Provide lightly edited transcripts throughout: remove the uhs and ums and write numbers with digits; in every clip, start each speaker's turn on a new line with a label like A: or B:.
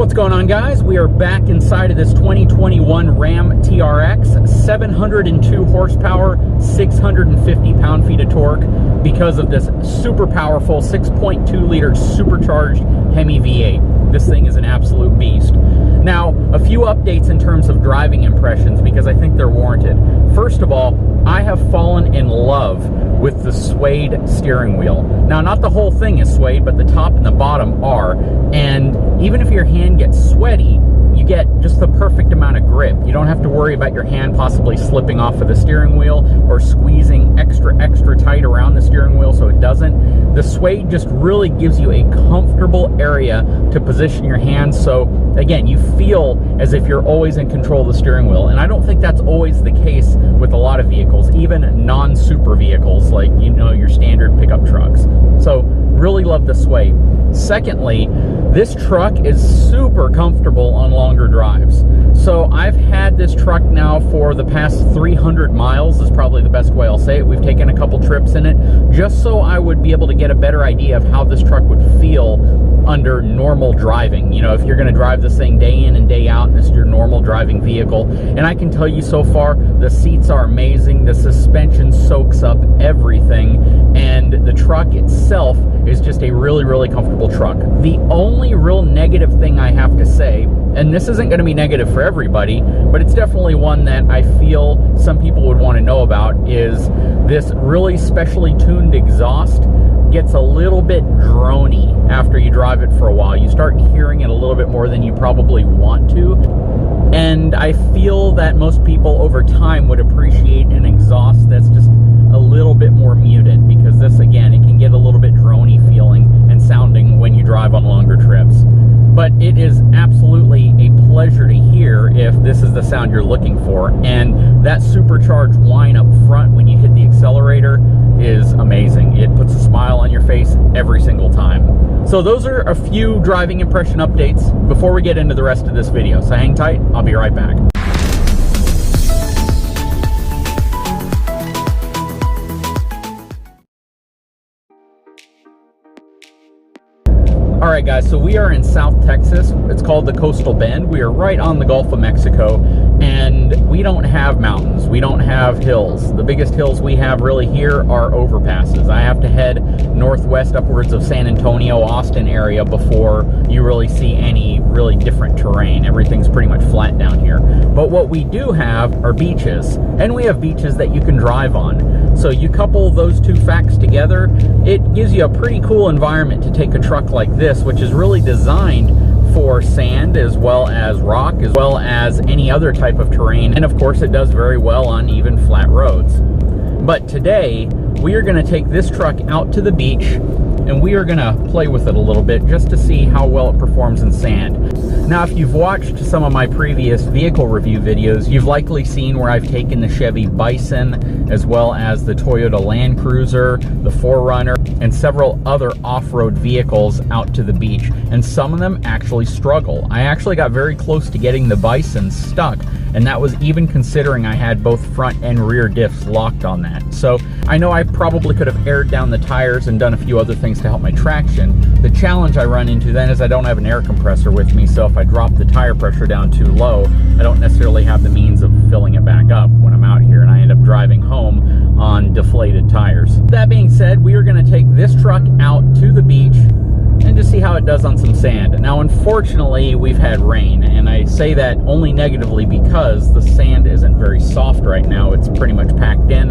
A: What's going on, guys? We are back inside of this 2021 Ram TRX, 702 horsepower, 650 pound-feet of torque because of this super powerful 6.2 liter supercharged Hemi V8. This thing is an absolute beast. Now, a few updates in terms of driving impressions because I think they're warranted. First of all, I have fallen in love with the suede steering wheel. Now, not the whole thing is suede, but the top and the bottom are. And even if your hand gets sweaty, you get just the perfect amount of grip. You don't have to worry about your hand possibly slipping off of the steering wheel or squeezing extra tight around the steering wheel so it doesn't. The suede just really gives you a comfortable area to position your hands, so again, you feel as if you're always in control of the steering wheel. And I don't think that's always the case with a lot of vehicles, even non-super vehicles like, you know, your standard pickup trucks. So really love the suede. Secondly, this truck is super comfortable on longer drives. So I've had this truck now for the past 300 miles is probably the best way I'll say it. We've taken a couple trips in it just so I would be able to get a better idea of how this truck would feel under normal driving. You know, if you're going to drive this thing day in and day out and this is your normal driving vehicle. And I can tell you so far, the seats are amazing. The suspension soaks up everything. And the truck itself is just a really comfortable truck. The only real negative thing I have to say, and this isn't going to be negative for everybody, but it's definitely one that I feel some people would want to know about, is this really specially tuned exhaust gets a little bit drony after you drive it for a while. You start hearing it a little bit more than you probably want to. And I feel that most people over time would appreciate an exhaust that's just a little bit more muted, because this, again, it can get a little bit drony feeling and sounding when you drive on longer trips. But it is absolutely a pleasure to hear if this is the sound you're looking for. And that supercharged whine up front when you hit the accelerator is amazing. It puts a smile on your face every single time. So those are a few driving impression updates before we get into the rest of this video. So hang tight, I'll be right back. Alright guys, so we are in South Texas. It's called the Coastal Bend. We are right on the Gulf of Mexico, and we don't have mountains. We don't have hills. The biggest hills we have really here are overpasses. I have to head northwest upwards of San Antonio, Austin area before you really see any really different terrain. Everything's pretty much flat down here. But what we do have are beaches, and we have beaches that you can drive on. So you couple those two facts together, it gives you a pretty cool environment to take a truck like this, which is really designed for sand as well as rock, as well as any other type of terrain. And of course, it does very well on even flat roads. But today, we are going to take this truck out to the beach, and we are going to play with it a little bit just to see how well it performs in sand. Now, if you've watched some of my previous vehicle review videos, you've likely seen where I've taken the Chevy Bison, as well as the Toyota Land Cruiser, the 4Runner, and several other off-road vehicles out to the beach, and some of them actually struggle. I actually got very close to getting the Bison stuck, and that was even considering I had both front and rear diffs locked on that. So I know I probably could have aired down the tires and done a few other things to help my traction. The challenge I run into then is I don't have an air compressor with me, so if I drop the tire pressure down too low, I don't necessarily have the means of filling it back up when I'm out here, and I end up driving home on deflated tires. That being said, we are going to take this truck out to the beach and just see how it does on some sand. Now, unfortunately, we've had rain, and I say that only negatively because the sand isn't very soft right now. It's pretty much packed in,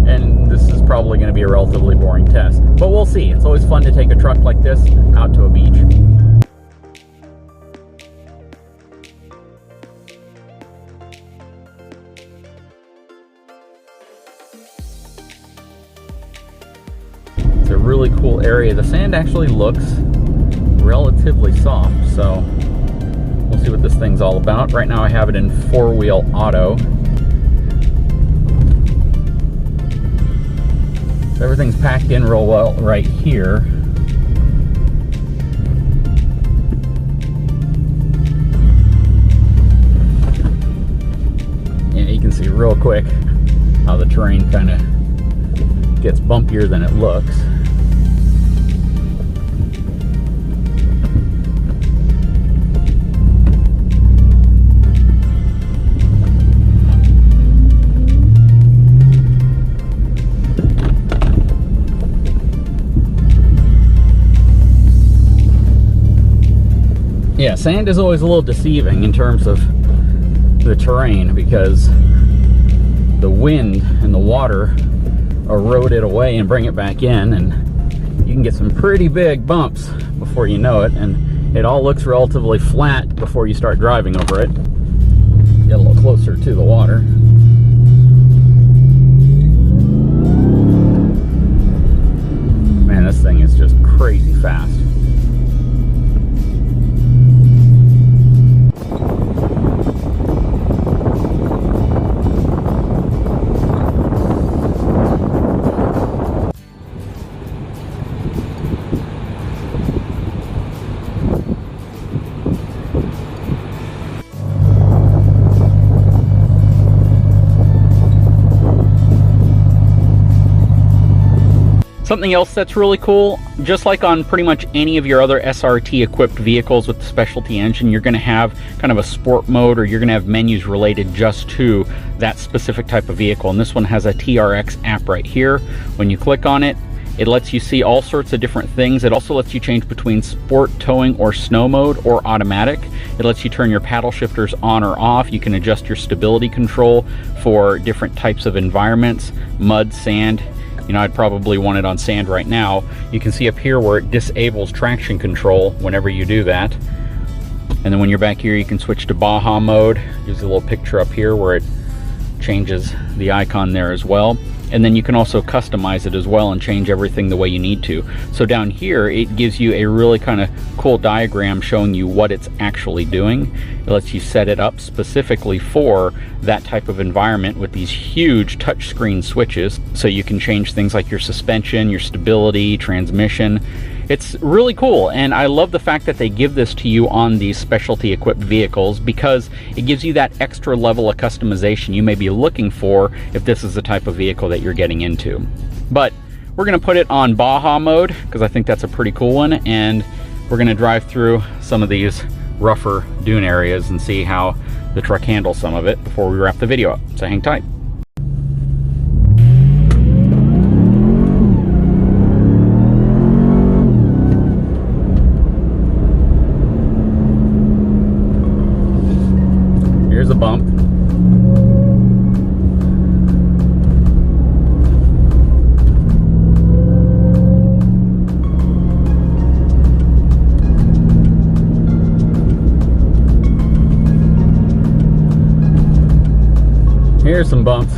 A: and this is probably going to be a relatively boring test. But we'll see. It's always fun to take a truck like this out to a beach. It's a really cool area. The sand actually looks relatively soft, so we'll see what this thing's all about. Right now I have it in 4-wheel auto. So everything's packed in real well right here. And you can see real quick how the terrain kind of gets bumpier than it looks. Yeah, sand is always a little deceiving in terms of the terrain because the wind and the water erode it away and bring it back in, and you can get some pretty big bumps before you know it, and it all looks relatively flat before you start driving over it. Get a little closer to the water. Man, this thing is just crazy fast. Something else that's really cool, just like on pretty much any of your other SRT equipped vehicles with the specialty engine, you're going to have kind of a sport mode, or you're going to have menus related just to that specific type of vehicle. And this one has a TRX app right here. When you click on it, it lets you see all sorts of different things. It also lets you change between sport, towing, or snow mode, or automatic. It lets you turn your paddle shifters on or off. You can adjust your stability control for different types of environments, mud, sand. You know, I'd probably want it on sand right now. You can see up here where it disables traction control whenever you do that. And then when you're back here, you can switch to Baja mode. There's a little picture up here where it changes the icon there as well. And then you can also customize it as well and change everything the way you need to. So down here, it gives you a really kind of cool diagram showing you what it's actually doing. It lets you set it up specifically for that type of environment with these huge touchscreen switches. So you can change things like your suspension, your stability, transmission. It's really cool, and I love the fact that they give this to you on these specialty equipped vehicles because it gives you that extra level of customization you may be looking for if this is the type of vehicle that you're getting into. But we're going to put it on Baja mode because I think that's a pretty cool one, and we're going to drive through some of these rougher dune areas and see how the truck handles some of it before we wrap the video up. So hang tight. Here's a bump. Here's some bumps.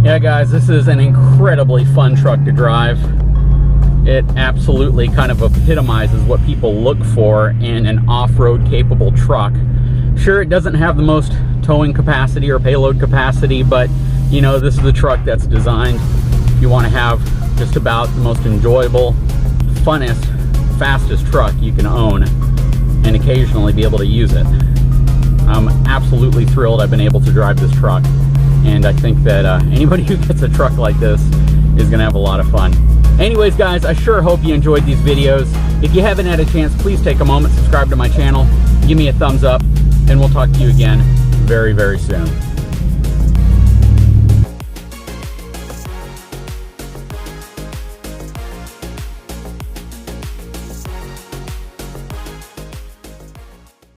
A: Yeah guys, this is an incredibly fun truck to drive. It absolutely kind of epitomizes what people look for in an off-road capable truck. Sure, it doesn't have the most towing capacity or payload capacity, but you know, this is a truck that's designed if you want to have just about the most enjoyable, funnest, fastest truck you can own and occasionally be able to use it. I'm absolutely thrilled I've been able to drive this truck, and I think that anybody who gets a truck like this is going to have a lot of fun. Anyways guys, I sure hope you enjoyed these videos. If you haven't had a chance, please take a moment, subscribe to my channel, give me a thumbs up, and we'll talk to you again very, very soon.